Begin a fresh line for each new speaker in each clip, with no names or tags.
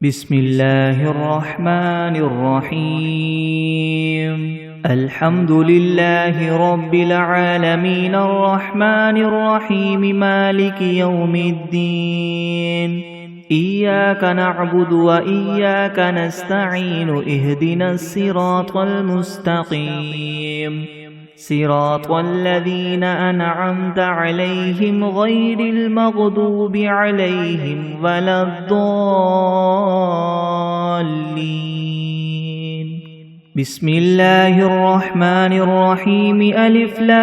بسم الله الرحمن الرحيم الحمد لله رب العالمين الرحمن الرحيم مالك يوم الدين إياك نعبد وإياك نستعين اهدنا الصراط المستقيم صراط الذين أنعمت عليهم غير المغضوب عليهم ولا الضالين بسم الله الرحمن الرحيم ألف لام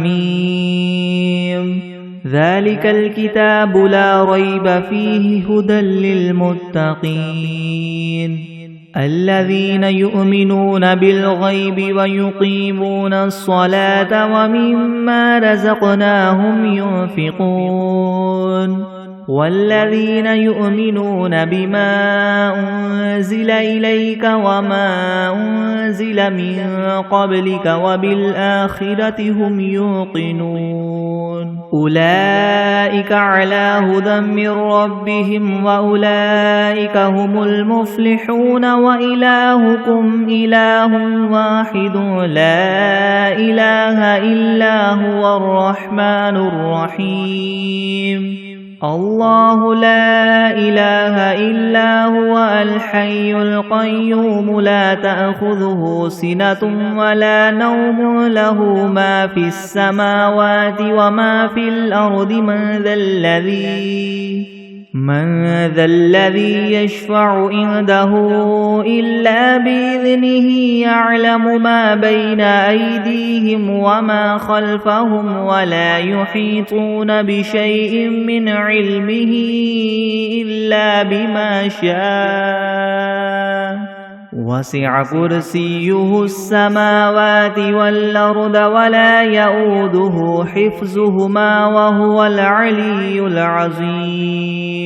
ميم ذلك الكتاب لا ريب فيه هدى للمتقين الذين يؤمنون بالغيب ويقيمون الصلاة ومما رزقناهم ينفقون والذين يؤمنون بما أنزل إليك وما أنزل من قبلك وبالآخرة هم يوقنون أولئك على هدى من ربهم وأولئك هم المفلحون وإلهكم إله واحد لا إله إلا هو الرحمن الرحيم الله لا إله إلا هو الحي القيوم لا تأخذه سنة ولا نوم له ما في السماوات وما في الأرض من ذا الذي يشفع عنده إلا بإذنه يعلم ما بين أيديهم وما خلفهم ولا يحيطون بشيء من علمه إلا بما شاء وسع كرسيه السماوات والأرض ولا يؤوده حفظهما وهو العلي العظيم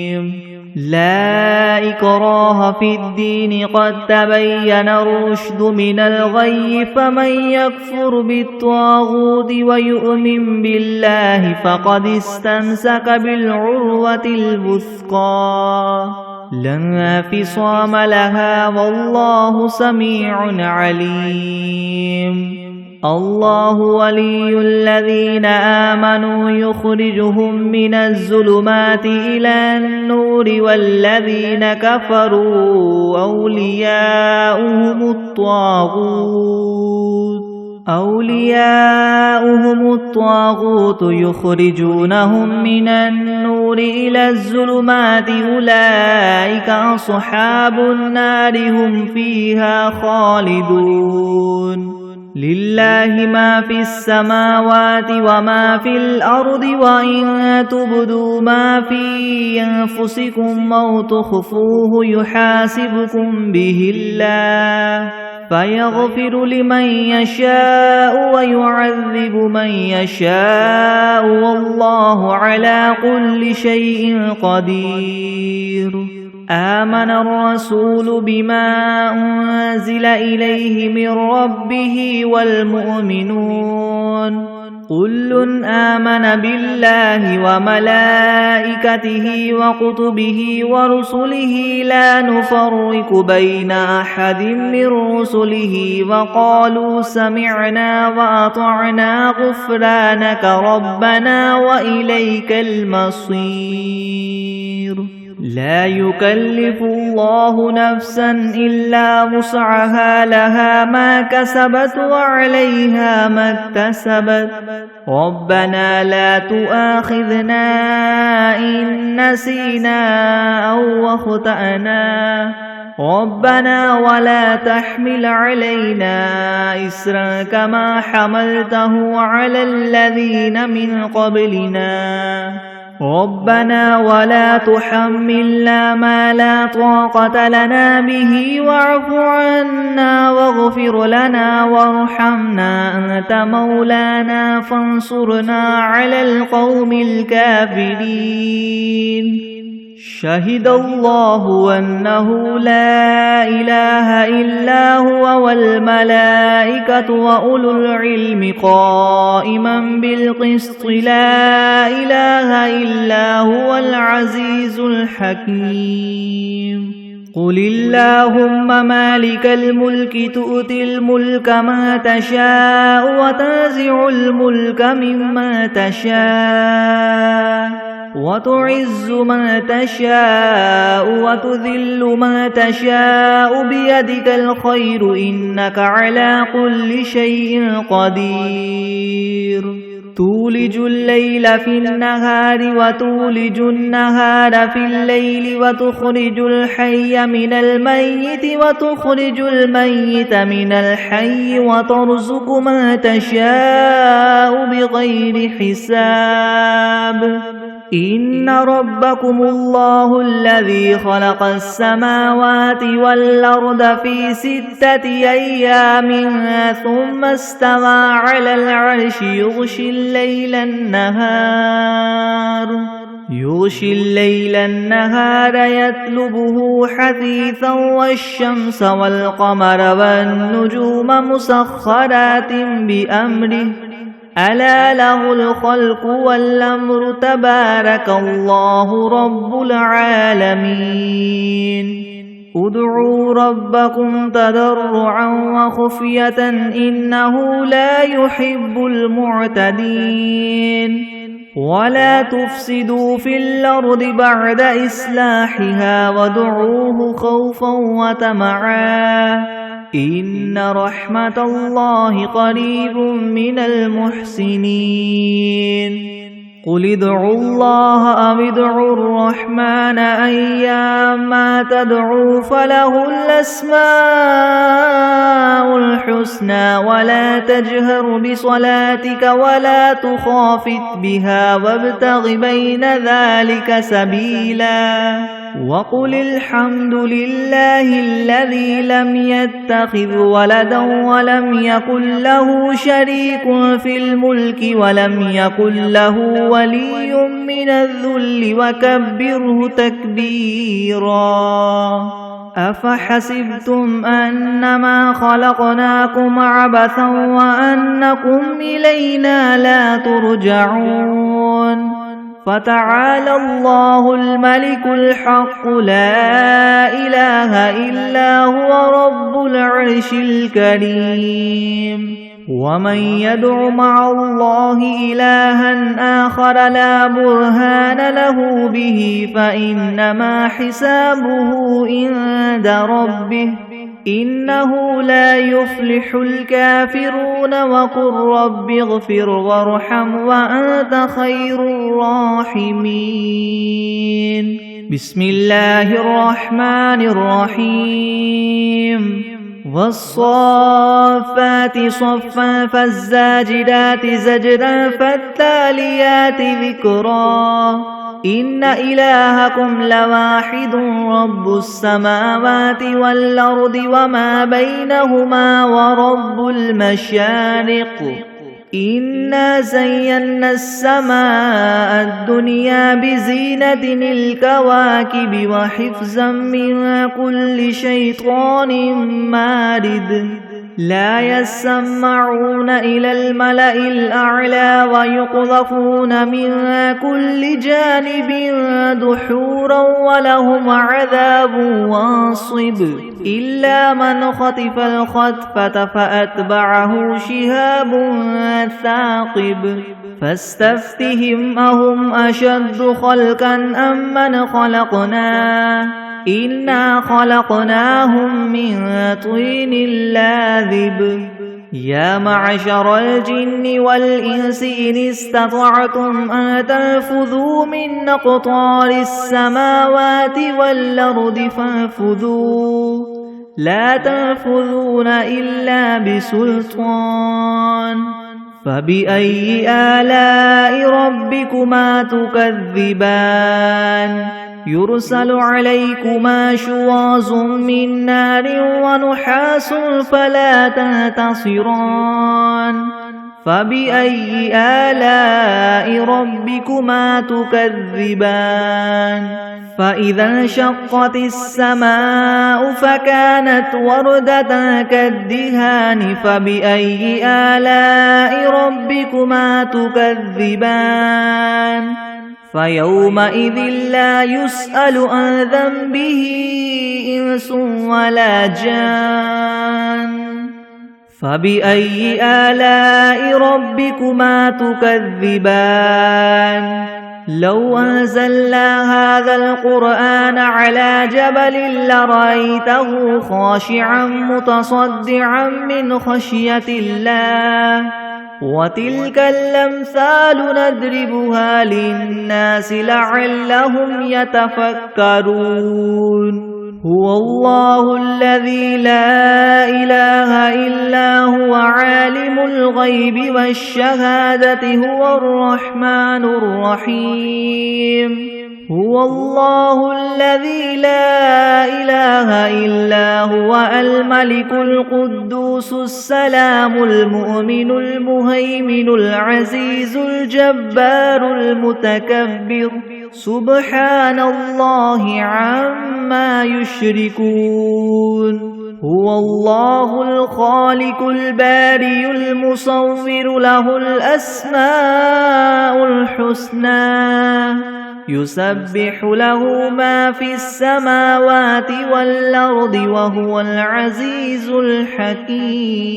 لا إكراه في الدين قد تبين الرشد من الغي فمن يكفر بالطاغوت ويؤمن بالله فقد استمسك بالعروة الوثقى لا انفصام لها والله سميع عليم الله ولي الذين آمنوا يخرجهم من الظلمات إلى النور والذين كفروا أولياؤهم الطاغوت يخرجونهم من النور إلى الظلمات أولئك أصحاب النار هم فيها خالدون لله ما في السماوات وما في الأرض وإن تبدوا ما في أنفسكم أو تخفوه يحاسبكم به الله فيغفر لمن يشاء ويعذب من يشاء والله على كل شيء قدير آمن الرسول بما أنزل إليه من ربه والمؤمنون كل آمن بالله وملائكته وكتبه ورسله لا نفرق بين أحد من رسله وقالوا سمعنا وأطعنا غفرانك ربنا وإليك المصير لا يكلف الله نفسا إلا وسعها لها ما كسبت وعليها ما اكتسبت ربنا لا تؤاخذنا إن نسينا أو أخطأنا ربنا ولا تحمل علينا إسرا كما حملته على الذين من قبلنا ربنا ولا تحملنا ما لا طاقة لنا به واعف عنا واغفر لنا وارحمنا أنت مولانا فانصرنا على القوم الكافرين شهد الله أنه لا إله إلا هو والملائكة وأولو العلم قائما بالقسط لا إله إلا هو العزيز الحكيم قل اللهم مالك الملك تؤتي الملك ما تشاء وتنزع الملك مما تشاء وتعز ما تشاء وتذل ما تشاء بيدك الخير إنك على كل شيء قدير تولج الليل في النهار وتولج النهار في الليل وتخرج الحي من الميت وتخرج الميت من الحي وترزق ما تشاء بغير حساب إن ربكم الله الذي خلق السماوات والأرض في 6 أيام ثم استوى على العرش يغشي الليل النهار يطلبه حثيثا والشمس والقمر والنجوم مسخرات بأمره ألا له الخلق والأمر تبارك الله رب العالمين ادعوا ربكم تضرعا وخفية إنه لا يحب المعتدين ولا تفسدوا في الأرض بعد إصلاحها وادعوه خوفا وطمعا إن رحمة الله قريب من المحسنين قل ادعوا الله أو ادعوا الرحمن أيما تدعوا فله الأسماء الحسنى ولا تجهر بصلاتك ولا تخافت بها وابتغ بين ذلك سبيلا وقل الحمد لله الذي لم يتخذ ولدا ولم يكن له شريك في الملك ولم يكن له ولي من الذل وكبره تكبيرا أفحسبتم أنما خلقناكم عبثا وأنكم إلينا لا ترجعون فتعالى الله الملك الحق لا إله إلا هو رب العرش الكريم ومن يدع مع الله إلها آخر لا برهان له به فإنما حسابه عند ربه إنه لا يفلح الكافرون وقل رب اغفر وارحم وأنت خير الراحمين بسم الله الرحمن الرحيم والصافات صفا فالزاجرات زجرا فالتاليات ذكرا إن إلهكم لواحد رب السماوات والأرض وما بينهما ورب المشارق إنا زينا السماء الدنيا بزينة الكواكب وحفظا من كل شيطان مارد لا يسمعون إلى الملأ الأعلى ويقذفون من كل جانب دحورا ولهم عذاب واصب إلا من خطف الخطفة فأتبعه شهاب ثاقب فاستفتهم أهم أشد خلقا أم من خلقنا إنا خلقناهم من طين لاذب يا معشر الجن والإنس إن استطعتم أن تنفذوا من أقطار السماوات والأرض فانفذوا لا تنفذون إلا بسلطان فبأي آلاء ربكما تكذبان يرسل عليكما شواظ من نار ونحاس فلا تنتصران فبأي آلاء ربكما تكذبان فإذا انشقت السماء فكانت وردة كالدهان فبأي آلاء ربكما تكذبان فيومئذ لا يسأل عن ذنبه إنس ولا جان فبأي آلاء ربكما تكذبان لو أنزلنا هذا القرآن على جبل لرأيته خاشعا متصدعا من خشية الله وتلك الأمثال نضربها للناس لعلهم يتفكرون هو الله الذي لا إله إلا هو عالم الغيب والشهادة هو الرحمن الرحيم هو الله الذي لا إله إلا هو الملك القدوس السلام المؤمن المهيمن العزيز الجبار المتكبر سبحان الله عما يشركون هو الله الخالق البارئ المصور له الأسماء الحسنى يسبح له ما في السماوات والأرض وهو العزيز الحكيم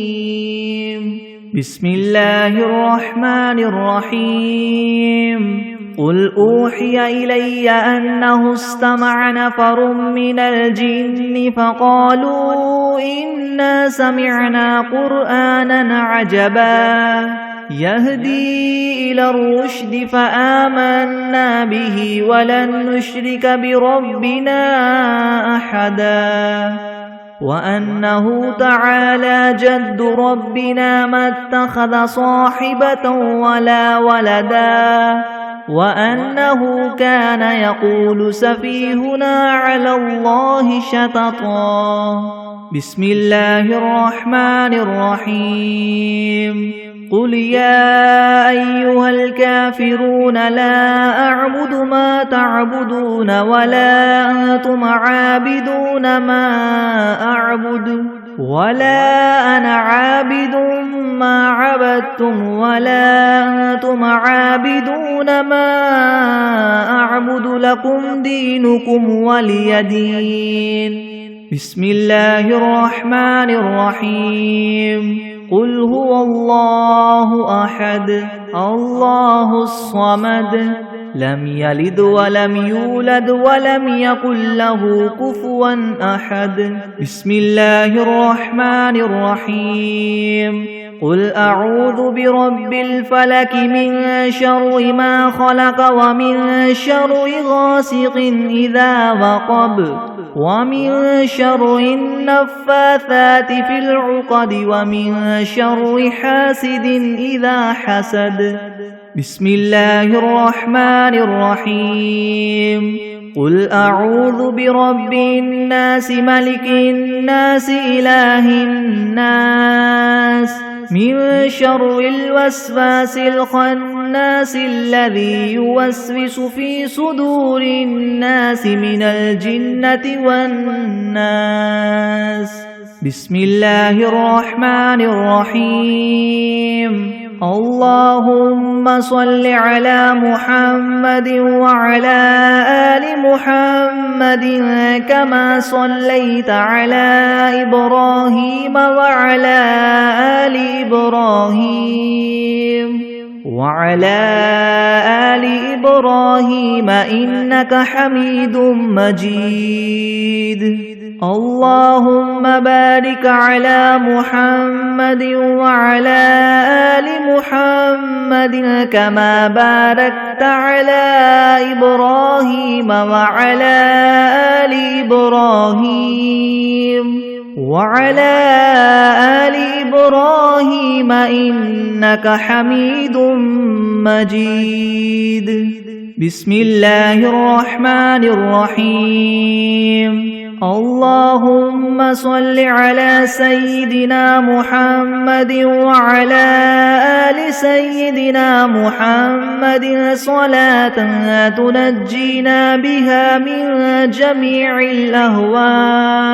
بسم الله الرحمن الرحيم قل أوحي إلي أنه استمع نفر من الجن فقالوا إنا سمعنا قرآنا عجبا يهدي إلى الرشد فآمنا به ولن نشرك بربنا أحدا وأنه تعالى جد ربنا ما اتخذ صاحبة ولا ولدا وأنه كان يقول سفيهنا على الله شططا بسم الله الرحمن الرحيم قل يا أيها الكافرون لا أعبد ما تعبدون ولا أنتم عابدون ما أعبد ولا أنا عابد ما عبدتم ولا أنتم عابدون ما أعبد لكم دينكم ولي دين بسم الله الرحمن الرحيم قل هو الله أحد الله الصمد لم يلد ولم يولد ولم يكن له كفوا أحد بسم الله الرحمن الرحيم قل أعوذ برب الفلك من شر ما خلق ومن شر غاسق إذا وقب ومن شر النفاثات في العقد ومن شر حاسد إذا حسد بسم الله الرحمن الرحيم قل أعوذ برب الناس ملك الناس إله الناس من شر الوسواس الخناس الذي يوسوس في صدور الناس من الجنة والناس بسم الله الرحمن الرحيم اللهم صل على محمد وعلى آل محمد كما صليت على إبراهيم وعلى آل إبراهيم إنك حميد مجيد اللهم بارك على محمد وعلى آل محمد كما باركت على إبراهيم وعلى آل إبراهيم إنك حميد مجيد بسم الله الرحمن الرحيم اللهم صل على سيدنا محمد وعلى آل سيدنا محمد صلاة تنجينا بها من جميع الأهوال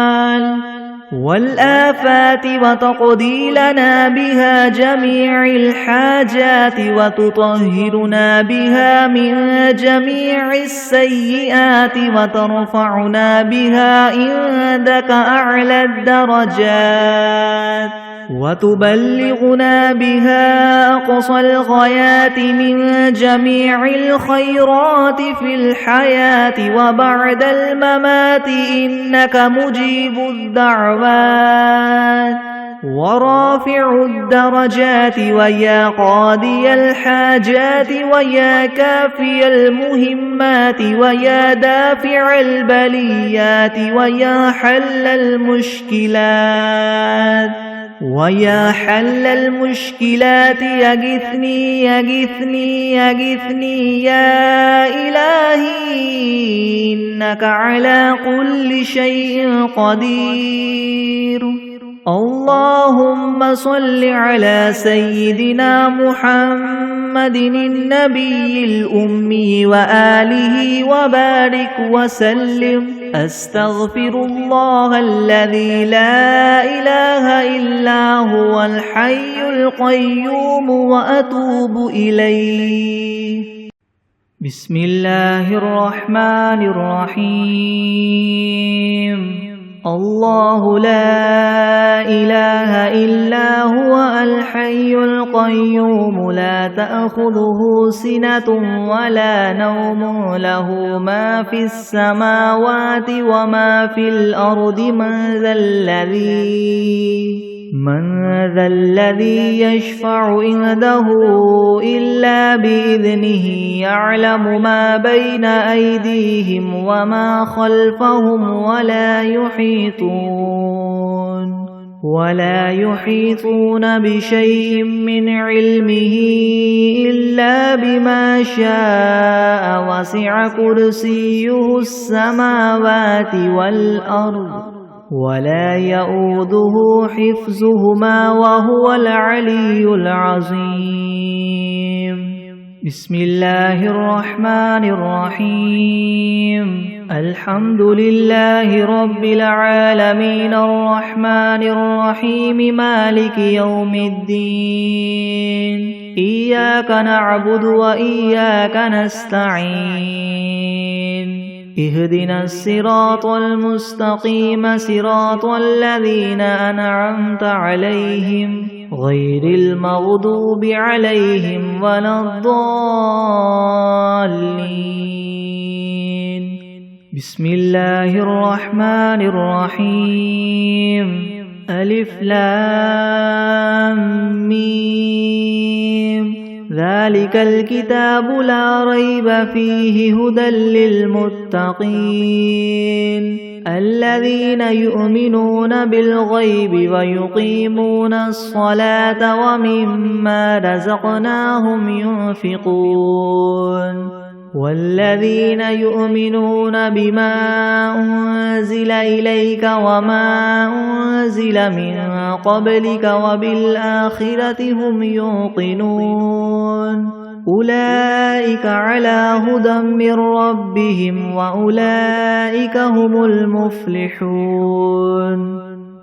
والآفات وتقضي لنا بها جميع الحاجات وتطهرنا بها من جميع السيئات وترفعنا بها عندك أعلى الدرجات وتبلغنا بها أقصى الغايات من جميع الخيرات في الحياة وبعد الممات إنك مجيب الدعوات ورافع الدرجات ويا قاضي الحاجات ويا كافي المهمات ويا دافع البليات ويا حل المشكلات يغثني يا إلهي إنك على كل شيء قدير. اللهم صل على سيدنا محمد النبي الأمي وآله وبارك وسلم. أستغفر الله الذي لا إله إلا هو الحي القيوم وأتوب إليه. بسم الله الرحمن الرحيم. الله لا إله إلا هو الحي القيوم لا تأخذه سنة ولا نوم له ما في السماوات وما في الأرض من ذا الذي يشفع عنده إلا بإذنه يعلم ما بين أيديهم وما خلفهم ولا يحيطون بشيء من علمه إلا بما شاء وسع كرسيه السماوات والأرض ولا يؤوده حفظهما وهو العلي العظيم. بسم الله الرحمن الرحيم. الحمد لله رب العالمين الرحمن الرحيم مالك يوم الدين. إياك نعبد وإياك نستعين. اهدنا الصراط المستقيم صراط الذين أنعمت عليهم غير المغضوب عليهم ولا الضالين. بسم الله الرحمن الرحيم. ألف لام ميم. ذلك الكتاب لا ريب فيه هدى للمتقين الذين يؤمنون بالغيب ويقيمون الصلاة ومما رزقناهم ينفقون والذين يؤمنون بما أنزل إليك وما أنزل من قبلك وبالآخرة هم يوقنون أولئك على هدى من ربهم وأولئك هم المفلحون.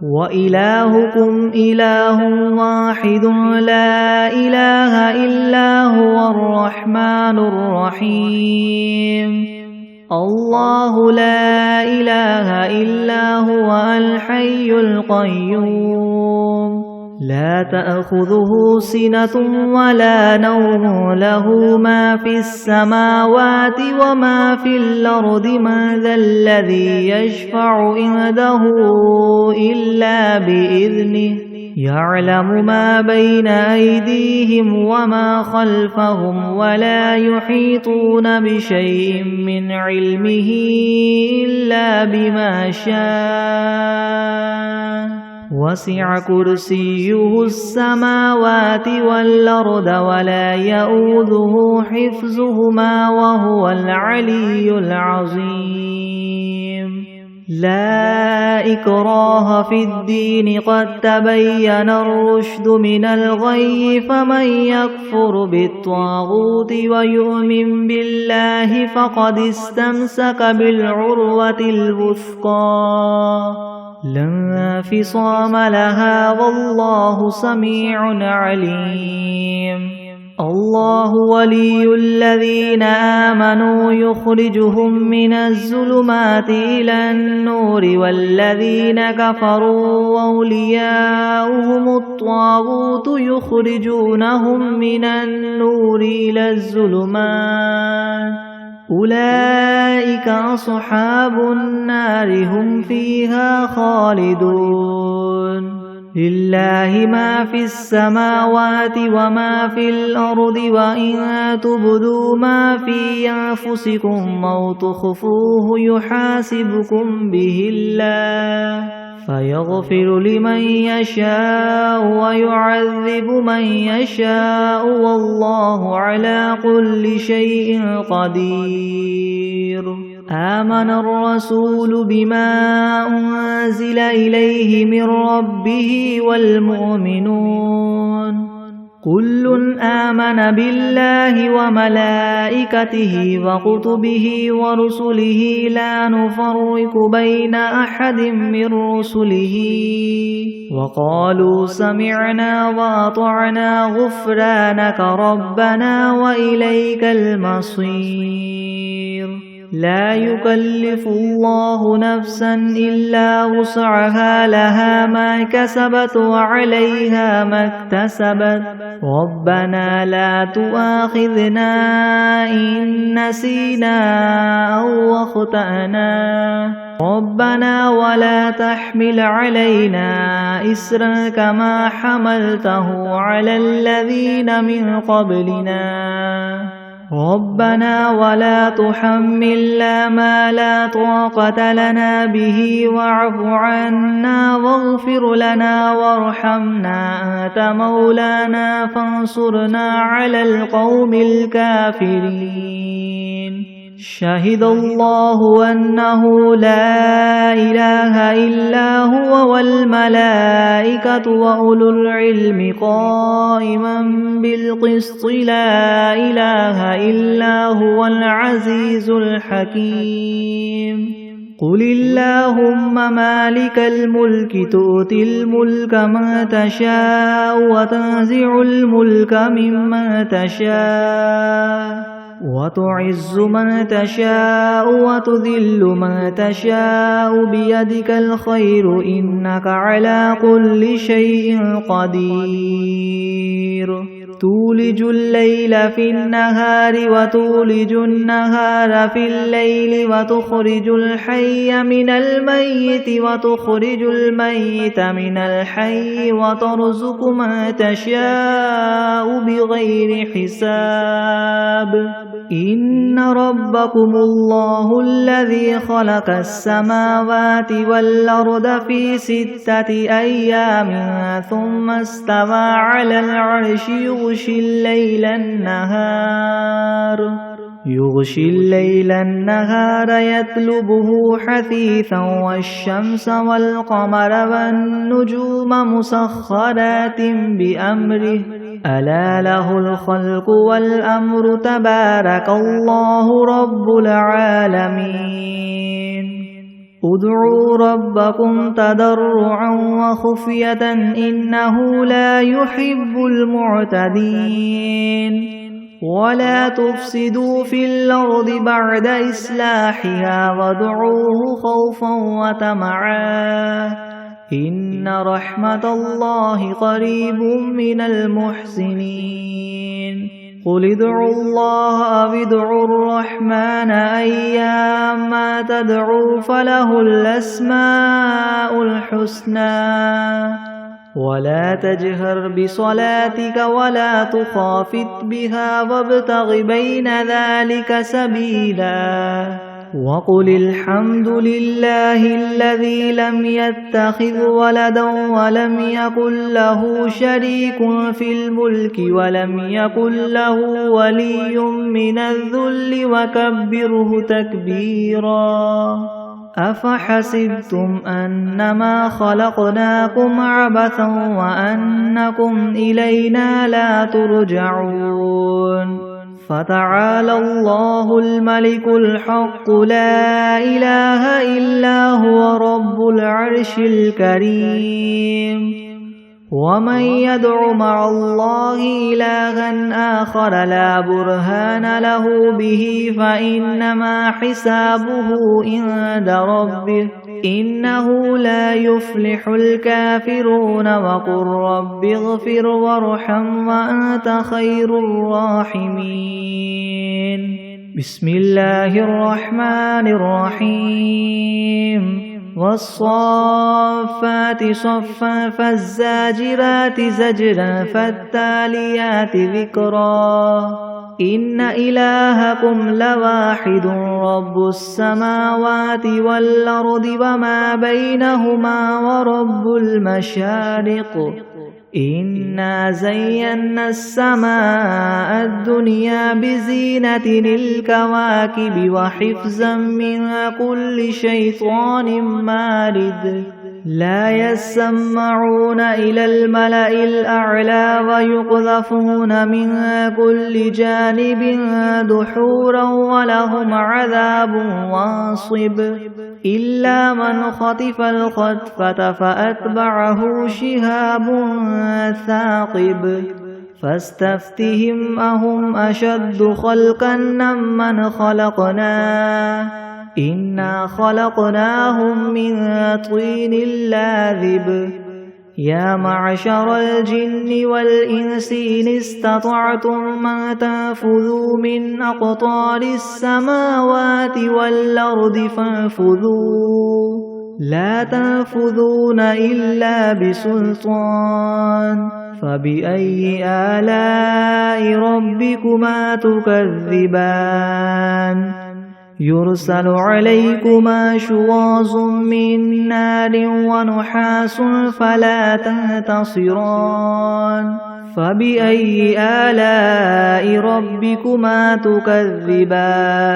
وإلهكم إله واحد لا إله إلا هو الرحمن الرحيم. الله لا إله إلا هو الحي القيوم لا تأخذه سنة ولا نوم له ما في السماوات وما في الأرض من ذا الذي يشفع عنده إلا بإذنه يعلم ما بين أيديهم وما خلفهم ولا يحيطون بشيء من علمه إلا بما شاء وسع كرسيه السماوات والأرض ولا يؤوده حفظهما وهو العلي العظيم. لا إكراه في الدين قد تبين الرشد من الغي فمن يكفر بالطاغوت ويؤمن بالله فقد استمسك بالعروة الوثقى لا انفصام لها والله سميع عليم. الله ولي الذين آمنوا يخرجهم من الظلمات إلى النور والذين كفروا أولياؤهم الطاغوت يخرجونهم من النور إلى الظلمات أولئك أصحاب النار هم فيها خالدون. لله ما في السماوات وما في الأرض وإن تبدوا ما في أنفسكم أو تخفوه يحاسبكم به الله فيغفر لمن يشاء ويعذب من يشاء والله على كل شيء قدير. آمن الرسول بما أنزل إليه من ربه والمؤمنون كل آمن بالله وملائكته وكتبه ورسله لا نفرق بين أحد من رسله وقالوا سمعنا وأطعنا غفرانك ربنا وإليك المصير. لا يكلف الله نفسا إلا وسعها لها ما كسبت وعليها ما اكتسبت ربنا لا تؤاخذنا إن نسينا أو أخطأنا ربنا ولا تحمل علينا إسرا كما حملته على الذين من قبلنا ربنا ولا تحملنا ما لا طاقة لنا به واعف عنا واغفر لنا وارحمنا أنت مولانا فانصرنا على القوم الكافرين. شهد الله أنه لا إله إلا هو والملائكة وأولو العلم قائما بالقسط لا إله إلا هو العزيز الحكيم. قل اللهم مالك الملك تؤتي الملك من تشاء وتنزع الملك ممن تشاء وتعز من تشاء وتذل من تشاء بيدك الخير إنك على كل شيء قدير. تولج الليل في النهار وتولج النهار في الليل وتخرج الحي من الميت وتخرج الميت من الحي وترزق من تشاء بغير حساب. إن ربكم الله الذي خلق السماوات والأرض في 6 أيام ثم استوى على العرش يغشي الليل النهار يطلبه حثيثا والشمس والقمر والنجوم مسخرات بأمره ألا له الخلق والأمر تبارك الله رب العالمين. ادعوا ربكم تضرعا وخفية إنه لا يحب المعتدين. ولا تفسدوا في الأرض بعد إصلاحها وادعوه خوفا وطمعا إن رحمة الله قريب من المحسنين. قل ادعوا الله أو ادعوا الرحمن أيما تدعوا فله الأسماء الحسنى ولا تجهر بصلاتك ولا تخافت بها وابتغ بين ذلك سبيلا. وقل الحمد لله الذي لم يتخذ ولدا ولم يكن له شريك في الملك ولم يكن له ولي من الذل وكبره تكبيرا. أفحسبتم أنما خلقناكم عبثا وأنكم إلينا لا ترجعون فتعالى الله الملك الحق لا إله إلا هو رب العرش الكريم ومن يدع مع الله إلها آخر لا برهان له به فإنما حسابه عند ربه إنه لا يفلح الكافرون وقل رب اغفر وارحم وأنت خير الراحمين بسم الله الرحمن الرحيم والصافات صفا فالزاجرات زجرا فالتاليات ذكرا إن إلهكم لواحد رب السماوات والأرض وما بينهما ورب المشارق إنا زينا السماء الدنيا بزينة الكواكب وحفظا من كل شيطان مارد لا يسمعون إلى الملأ الأعلى ويقذفون من كل جانب دحورا ولهم عذاب واصب إلا من خطف الخطفة فأتبعه شهاب ثاقب فاستفتهم أهم أشد خلقا ممن خلقنا إنا خلقناهم من طين لاذب يا معشر الجن والإنس إن استطعتم أن تنفذوا من أقطار السماوات والأرض فانفذوا لا تنفذون إلا بسلطان فبأي آلاء ربكما تكذبان يرسل عليكما شواظ من نار ونحاس فلا تنتصران فبأي آلاء ربكما تكذبان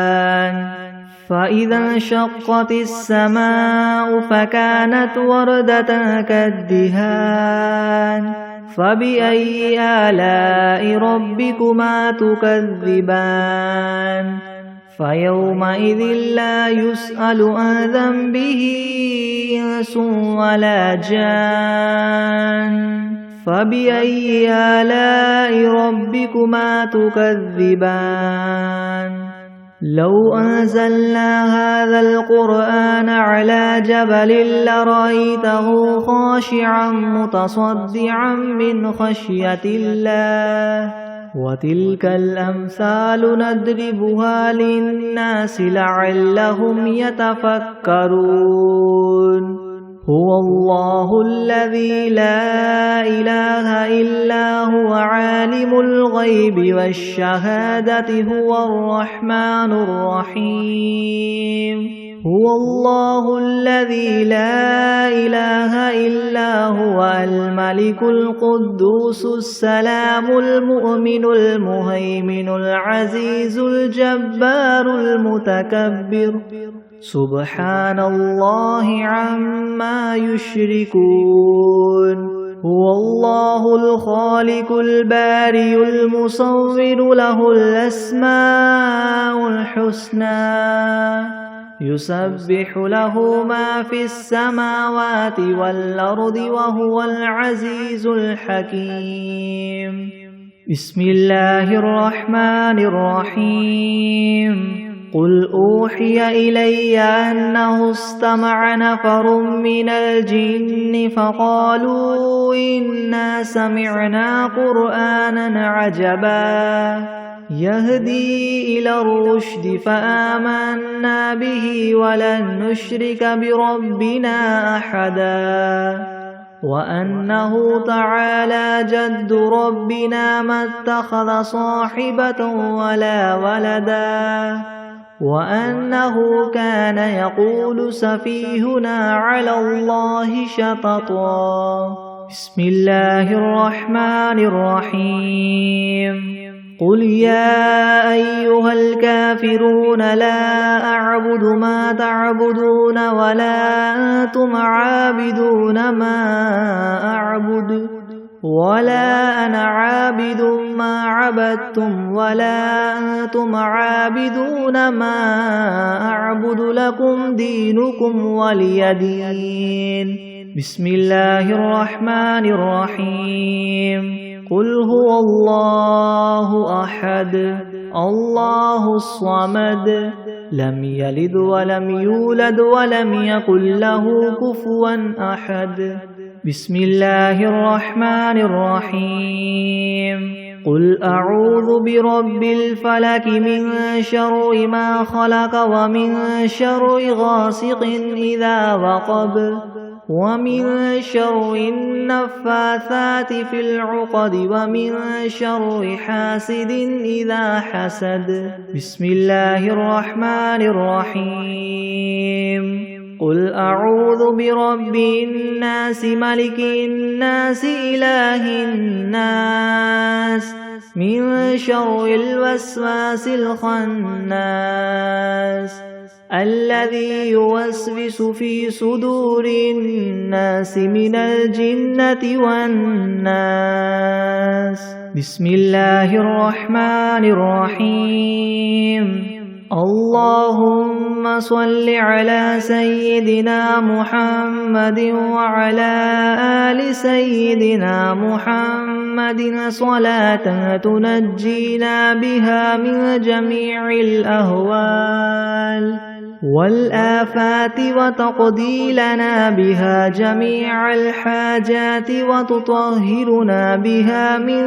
فإذا انشقت السماء فكانت وردة كالدهان فبأي آلاء ربكما تكذبان فيومئذ لا يسأل عن ذنبه إنس ولا جان فبأي آلاء ربكما تكذبان لو أنزلنا هذا القرآن على جبل لرأيته خاشعا متصدعا من خشية الله وتلك الأمثال نضربها للناس لعلهم يتفكرون هو الله الذي لا إله إلا هو عالم الغيب والشهادة هو الرحمن الرحيم هو الله الذي لا إله إلا هو الملك القدوس السلام المؤمن المهيمن العزيز الجبار المتكبر سبحان الله عما يشركون هو الله الخالق البارئ المصور له الأسماء الحسنى يسبح له ما في السماوات والأرض وهو العزيز الحكيم بسم الله الرحمن الرحيم قل أوحي إلي أنه استمع نفر من الجن فقالوا إنا سمعنا قرآنا عجبا يهدي إلى الرشد فآمنا به ولن نشرك بربنا أحدا وأنه تعالى جد ربنا ما اتخذ صاحبة ولا ولدا وأنه كان يقول سفيهنا على الله شططا بسم الله الرحمن الرحيم قل يا أيها الكافرون لا أعبد ما تعبدون ولا أنتم عابدون ما أعبد ولا أنا عابد ما عبدتم ولا أنتم عابدون ما أعبد لكم دينكم ولي دين. بسم الله الرحمن الرحيم. قل هو الله أحد الله الصمد لم يلد ولم يولد ولم يكن له كفوا أحد. بسم الله الرحمن الرحيم. قل أعوذ برب الفلك من شر ما خلق ومن شر غاسق إذا وقب ومن شر النفاثات في العقد ومن شر حاسد إذا حسد. بسم الله الرحمن الرحيم. قل أعوذ برب الناس ملك الناس إله الناس من شر الوسواس الخناس الذي يوسوس في صدور الناس من الجنة والناس. بسم الله الرحمن الرحيم. اللهم صل على سيدنا محمد وعلى آل سيدنا محمد صلاة تنجينا بها من جميع الأهوال والآفات وتقضي لنا بها جميع الحاجات وتطهرنا بها من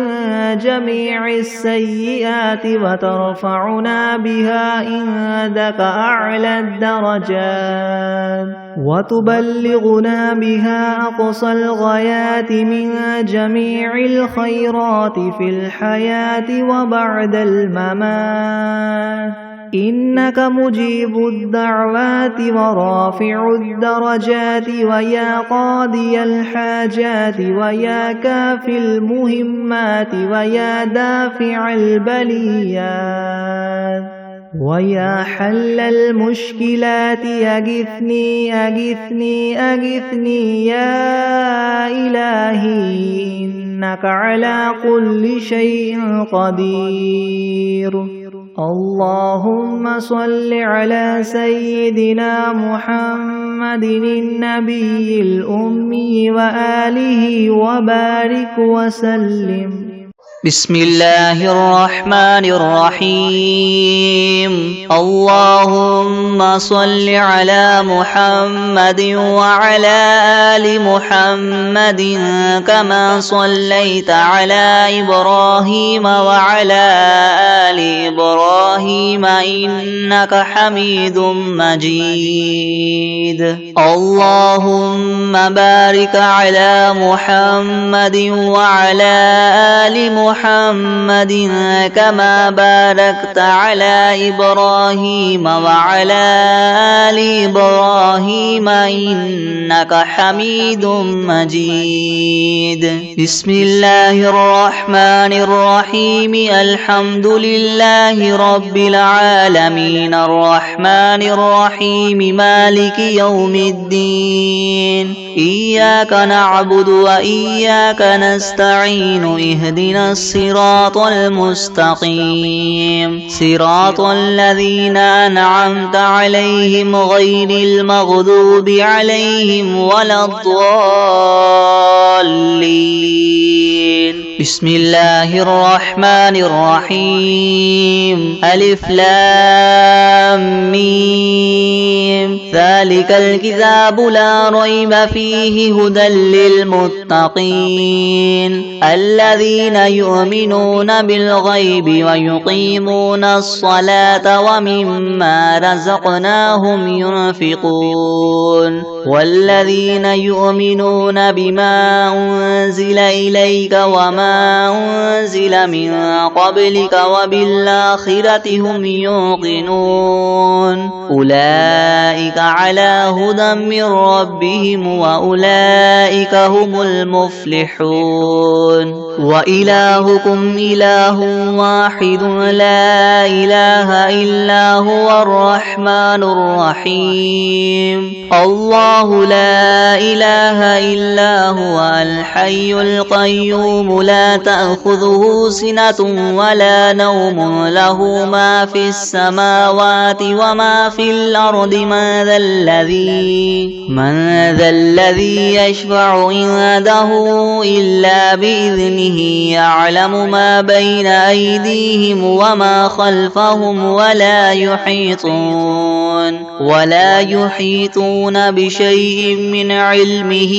جميع السيئات وترفعنا بها عندك أعلى الدرجات وتبلغنا بها أقصى الغايات من جميع الخيرات في الحياة وبعد الممات. إنك مجيب الدعوات ورافع الدرجات ويا قاضي الحاجات ويا كافي المهمات ويا دافع البليات ويا حل المشكلات أغثني أغثني أغثني يا إلهي إنك على كل شيء قدير. اللهم صل على سيدنا محمد النبي الأمي وآله وبارك وسلم.
بسم الله الرحمن الرحيم. اللهم صل على محمد وعلى آل محمد كما صليت على إبراهيم وعلى آل إبراهيم إنك حميد مجيد. اللهم بارك على محمد وعلى آل محمد كما باركت على إبراهيم وعلى آل إبراهيم إنك حميد مجيد. بسم الله الرحمن الرحيم. الحمد لله رب العالمين الرحمن الرحيم مالك يوم الدين. إياك نعبد وإياك نستعين. اهدنا الصراط المستقيم صراط الذين أنعمت عليهم غير المغضوب عليهم ولا الضالين. بسم الله الرحمن الرحيم. ألف لام ميم. ذلك الكتاب لا ريب فيه هدى للمتقين الذين يؤمنون بالغيب ويقيمون الصلاة ومما رزقناهم ينفقون والذين يؤمنون بما أنزل إليك وما أنزل من قبلك وبالآخرة هم يوقنون أولئك على هدى من ربهم وأولئك هم المفلحون. وإلهكم إله واحد لا إله إلا هو الرحمن الرحيم الله لا إله إلا هو الحي القيوم لا تأخذه سنة ولا نوم له ما في السماوات وما في الأرض من ذا الذي يشفع عنده إلا بإذنه يعلم ما بين أيديهم وما خلفهم ولا يحيطون بشيء من علمه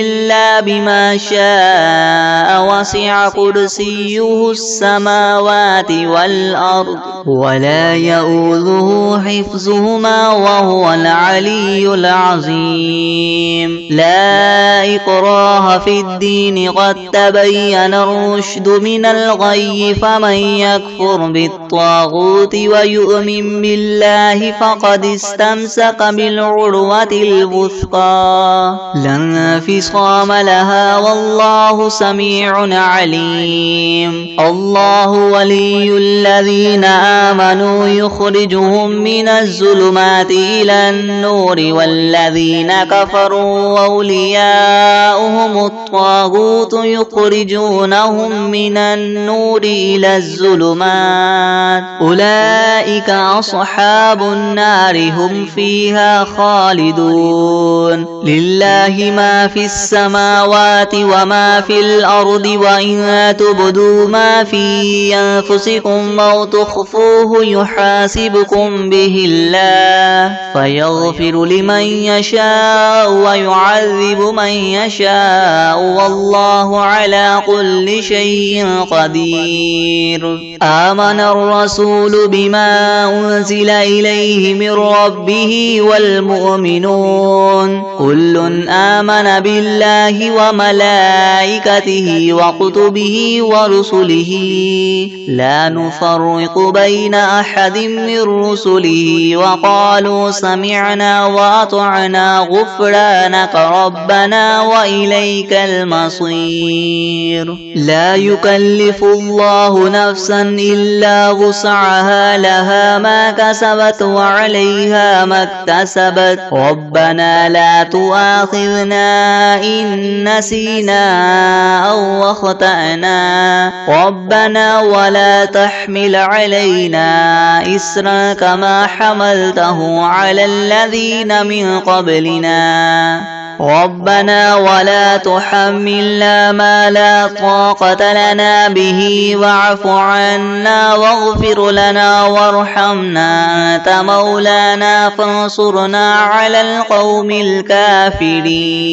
إلا بما شاء وسع كرسيه السماوات والأرض ولا يؤوده حفظهما وهو العلي العظيم لا إكراه في الدين قد تبين الرشد من الغي فمن يكفر بالطاغوت ويؤمن بالله فقد استمسك بالعروة الوثقى لا انفصام لها والله سميع عليم الله ولي الذين آمنوا يخرجهم من الظلمات إلى النور والذين كفروا أولياؤهم الطاغوت يخرجونهم من النور إلى الظلمات أولئك أصحاب النار هم فيها خالدون لله ما في السماوات وما في الأرض وإن تبدوا ما في أنفسكم أو تخفوه يحاسبكم به الله فيغفر لمن يشاء ويعذب من يشاء والله على كل شيء قدير آمن الرسول بما أنزل إليه من ربه والمؤمنون كل آمن بالله وملائكته وكتبه ورسله لا نفرق بين أحد من رسله وقالوا سمعنا وأطعنا غفرانك ربنا وإليك المصير لا يكلف الله نفسا إلا وسعها لها ما كسبت وعليها ما اكتسبت ربنا لا تؤاخذنا إن نسينا أو أخطأنا ربنا ولا تحمل علينا إسرا كما حملته على الذين من قبلنا ربنا ولا تحملنا ما لا طاقة لنا به واعف عنا واغفر لنا وارحمنا أنت مولانا فانصرنا على القوم الكافرين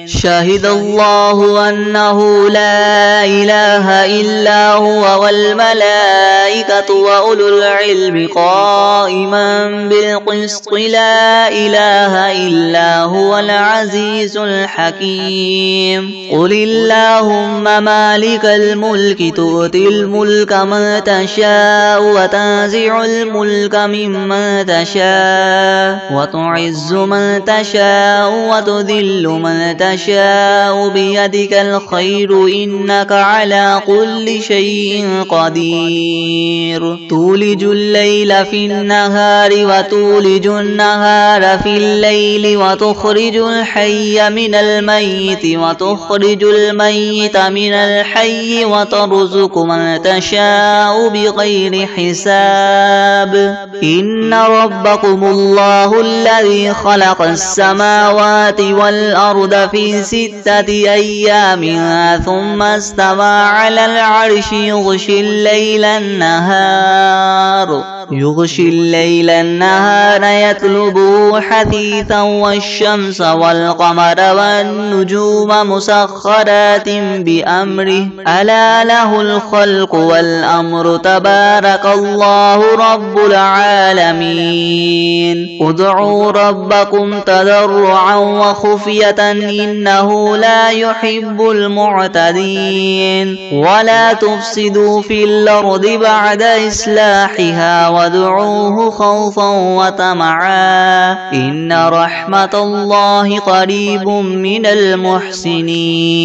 شهد الله أنه لا إله إلا هو والملائكة وأولو العلم قائما بالقسط لا إله إلا هو العزيز الحكيم قل اللهم مالك الملك تؤتي الملك من تشاء وتنزع الملك ممن تشاء وتعز من تشاء وتذل من تشاء بيدك الخير إنك على كل شيء قدير تولج الليل في النهار وتولج النهار في الليل وتخرج الحي من الميت وتخرج الميت من الحي وترزق من تشاء بغير حساب إن ربكم الله الذي خلق السماوات والأرض في 6 أيام ثم استوى على العرش يغشي الليل النهار يطلبه حثيثا والشمس والقمر والنجوم مسخرات بأمره ألا له الخلق والأمر تبارك الله رب العالمين ادعوا ربكم تضرعا وخفية إنه لا يحب المعتدين ولا تفسدوا في الأرض بعد إصلاحها وادعوه خوفا وطمعا إن رحمة الله قريب من المحسنين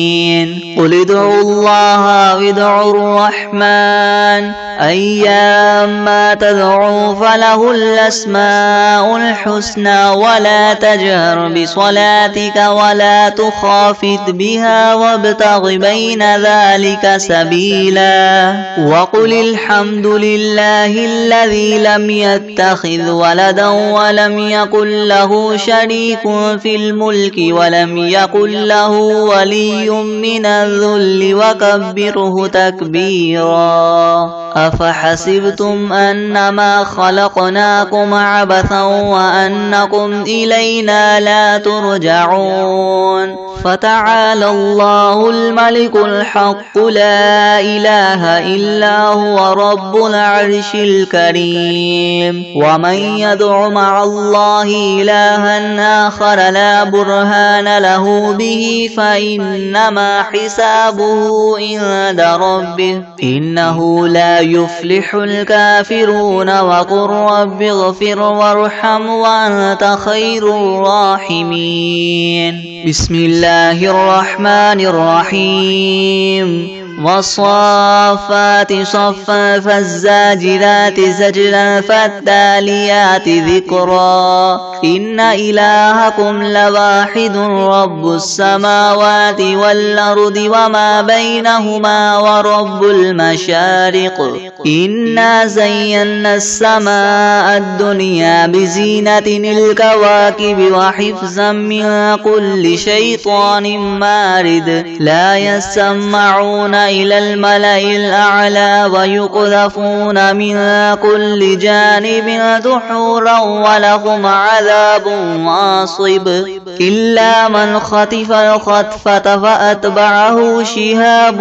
قل ادعوا الله وادعوا الرحمن أيما تدعوا فله الأسماء الحسنى ولا تجهر بصلاتك ولا تخافت بها وابتغ بين ذلك سبيلا وقل الحمد لله الذي لم يتخذ ولدا ولم يكن له شريك في الملك ولم يكن له ولي من الذل وكبره تكبيرا أفحسبتم أنما خلقناكم عبثا وأنكم إلينا لا ترجعون فتعالى الله الملك الحق لا إله إلا هو رب العرش الكريم ومن يدع مع الله إلها آخر لا برهان له به فإنما حسابه عند ربه إنه لا يفلح الكافرون وقل رب اغفر وارحم وأنت خير الراحمين بسم الله الرحمن الرحيم والصافات صفا فالزاجرات زجرا فالتاليات ذكرا إن إلهكم لواحد رب السماوات والأرض وما بينهما ورب المشارق إنا زينا السماء الدنيا بزينة الكواكب وحفظا من كل شيطان مارد لا يسمعون إلى الملأ الأعلى ويقذفون من كل جانب دحورا ولهم عذاب واصب إلا من خطف الخطفة فأتبعه شهاب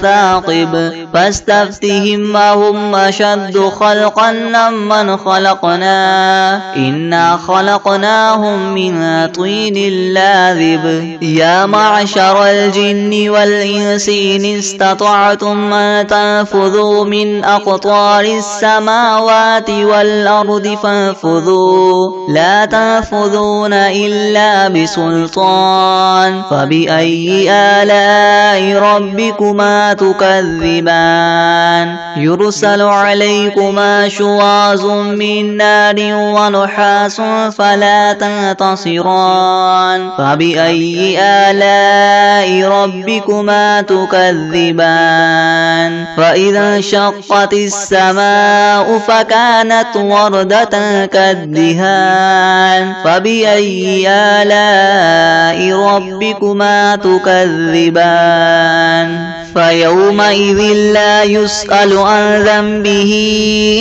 ثاقب فاستفتهم أهم أشد خلقا ممن خلقنا إنا خلقناهم من طين لاذب يا معشر الجن والإنس إن استطعتم أن تنفذوا من أقطار السماوات والأرض فانفذوا لا تنفذون إلا بسلطان فبأي آلاء ربكما تكذبان يرسل عليكما شواظ من نار ونحاس فلا تنتصران فبأي آلاء ربكما تكذبان فإذا انشقت السماء فكانت وردة كالدهان فبأي آلاء ربكما تكذبان فيومئذ لا يسأل عن ذنبه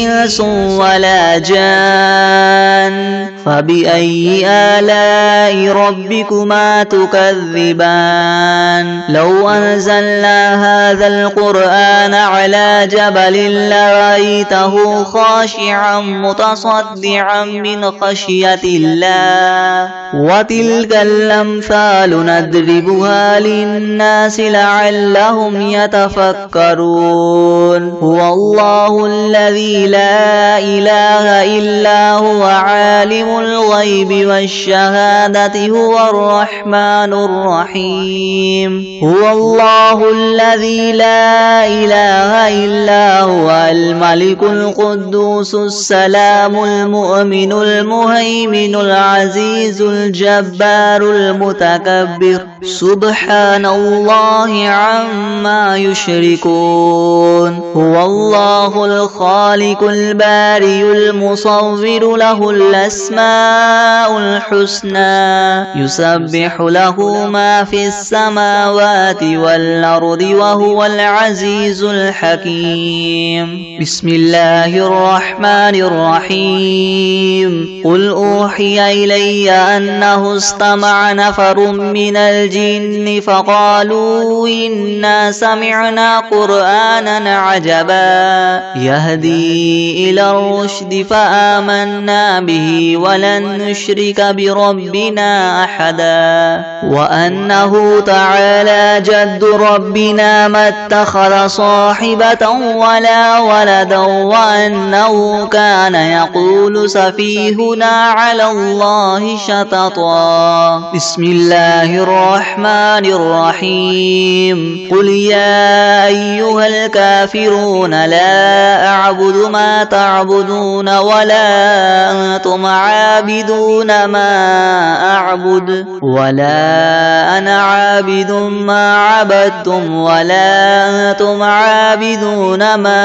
إنس ولا جان فبأي آلاء ربكما تكذبان لو أنزلنا هذا القرآن على جبل لرأيته خاشعا متصدعا من خشية الله وتلك الأمثال نضربها للناس لعلهم يتفكرون هو الله الذي لا إله إلا هو عالم الغيب والشهادة هو الرحمن الرحيم هو الله الذي لا إله إلا هو الملك القدوس السلام المؤمن المهيمن العزيز الجبار المتكبر سبحان الله عما يشركون هو الله الخالق البارئ المصور له الأسماء الحسنى يسبح له ما في السماوات والأرض وهو العزيز الحكيم بسم الله الرحمن الرحيم قل أوحي إلي أنه استمع نفر من الجن فقالوا إنا سمعنا قرآنا عجبا يهدي إلى الرشد فآمنا به ولن نشرك بربنا أحدا وأنه تعالى جد ربنا ما اتخذ صاحبة ولا ولدا وأنه كان يقول سفيهنا على الله شططا. بسم الله الرحمن الرحيم. قل يا أيها الكافرون لا أعبد ما تعبدون ولا أنتم عابدون ما أعبد ولا أنا عابد ما عبدتم ولا أنتم عابدون ما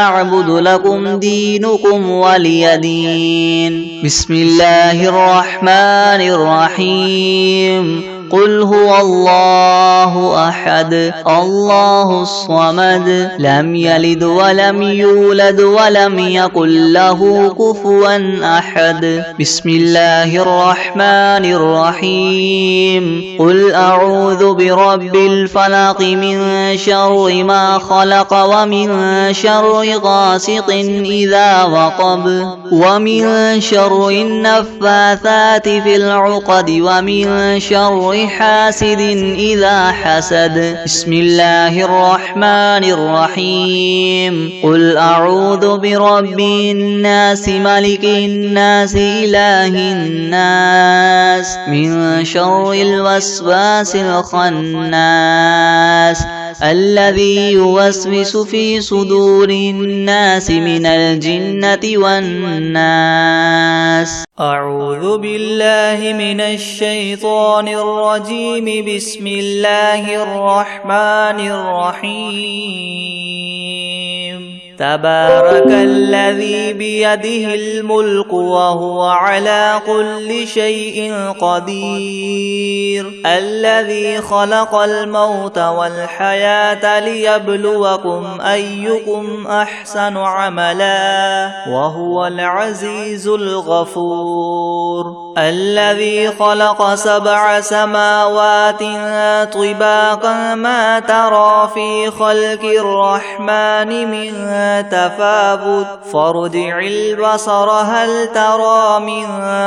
أعبد لكم دينكم ولي دين. بسم الله الرحمن الرحيم. قل هو الله أحد الله الصمد لم يلد ولم يولد ولم يكن له كفوا أحد. بسم الله الرحمن الرحيم. قل أعوذ برب الفلق من شر ما خلق ومن شر غاسق إذا وقب ومن شر النفاثات في العقد ومن شر حاسد إذا حسد. بسم الله الرحمن الرحيم. قل أعوذ برب الناس ملك الناس إله الناس من شر الوسواس الخناس الذي يوسوس في صدور الناس من الجنة والناس.
أعوذ بالله من الشيطان الرجيم. بسم الله الرحمن الرحيم. تبارك الذي بيده الملك وهو على كل شيء قدير الذي خلق الموت والحياة ليبلوكم أيكم أحسن عملا وهو العزيز الغفور الذي خلق 7 سماوات طباقا ما ترى في خلق الرحمن من تفاوت فارجع البصر هل ترى من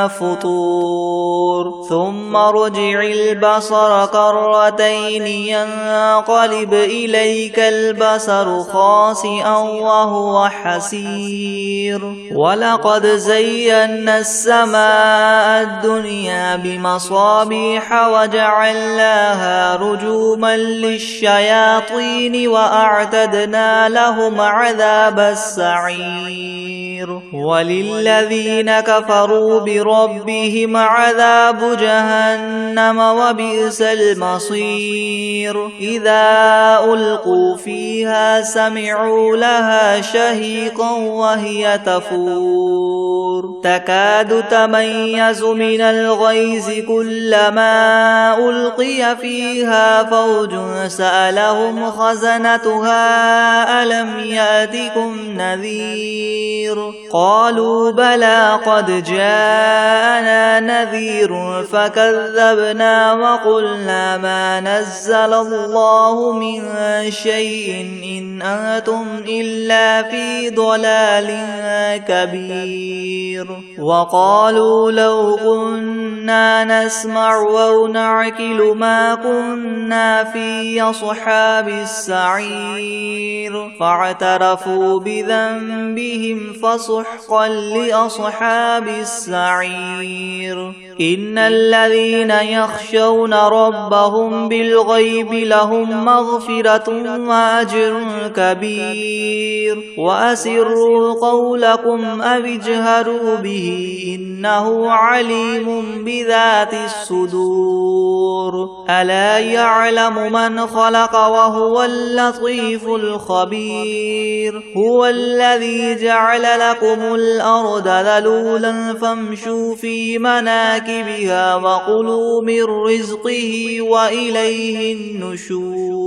فطور ثم ارجع البصر كرتين ينقلب إليك البصر خاسئا وهو حسير ولقد زينا السماء الدنيا بمصابيح وجعلناها رجوما للشياطين وأعتدنا لهم عذاب السعير وللذين كفروا بربهم عذاب جهنم وبئس المصير إذا ألقوا فيها سمعوا لها شهيقا وهي تفور تكاد تميز من الغيظ كلما ألقي فيها فوج سألهم خزنتها ألم يأتكم نذير قالوا بلى قد جاءنا نذير فكذبنا وقلنا ما نزل الله من شيء إن أنتم إلا في ضلال كبير وقالوا لو كنا نسمع أو نعقل ما كنا في أصحاب السعير فاعترفوا بذنبهم فسحقا لأصحاب السعير إن الذين يخشون ربهم بالغيب لهم مغفرة وأجر كبير وأسروا قولكم أو اجهروا به إنه عليم بذات الصدور ألا يعلم من خلق وهو اللطيف الخبير هو الذي جعل لكم الأرض ذلولا فامشوا في مناكبها وكلوا من رزقه وإليه النشور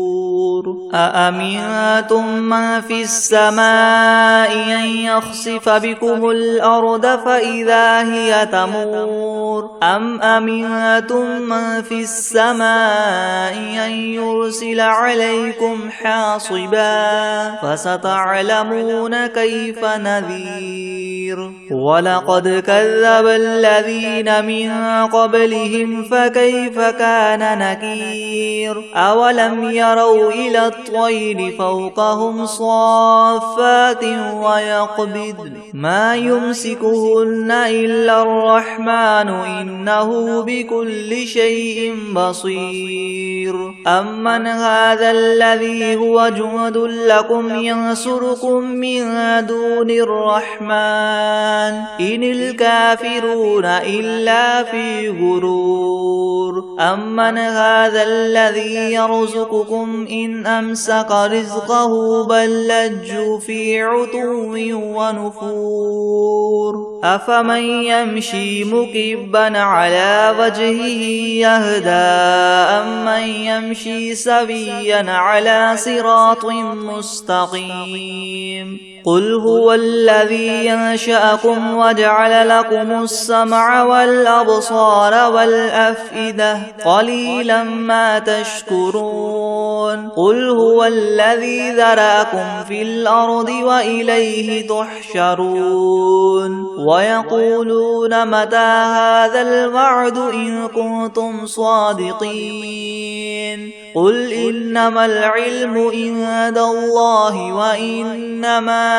أأمنتم من في السماء أن يخسف بكم الأرض فإذا هي تمور أم أمنتم من في السماء أن يرسل عليكم حاصبا فستعلمون كيف نذير ولقد كذب الذين من قبلهم فكيف كان نكير أولم يروا إلى الطير فوقهم صافات ويقبضن ما يمسكهن إلا الرحمن إنه بكل شيء بصير أمن هذا الذي هو جند لكم ينصركم من دون الرحمن إن الكافرون إلا في غرور أمن هذا الذي يرزقكم إن أمسك رزقه بل لجوا في عتو ونفور أفمن يمشي مكبا على وجهه يهدى أمن يمشي سويا على صراط مستقيم قل هو الذي ينشأكم وجعل لكم السمع والأبصار والأفئدة قليلا ما تشكرون قل هو الذي ذرأكم في الأرض وإليه تحشرون ويقولون متى هذا الوعد إن كنتم صادقين قل إنما العلم عند الله وإنما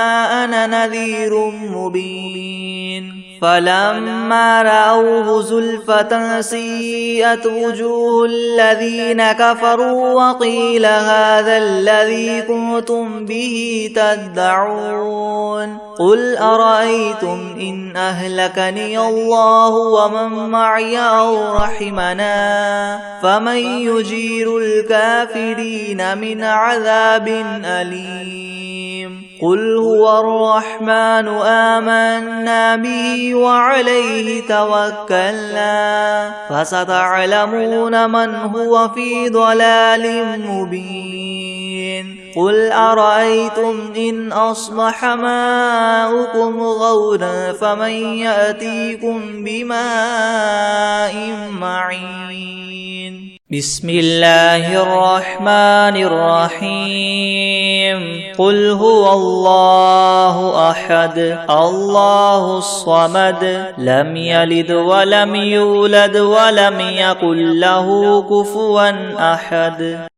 أنا نذير مبين فلما رأوه زلفة سيئت وجوه الذين كفروا وقيل هذا الذي كنتم به تدعون قل أرأيتم إن أهلكني الله ومن معي أو رحمنا فمن يجير الكافرين من عذاب أليم قل هو الرحمن آمنا به وعليه توكلنا فستعلمون من هو في ضلال مبين قل أرأيتم إن أصبح ماؤكم غورا فمن يأتيكم بماء معين بسم الله الرحمن الرحيم قل هو الله أحد الله الصمد لم يلد ولم يولد ولم يكن له كفوا أحد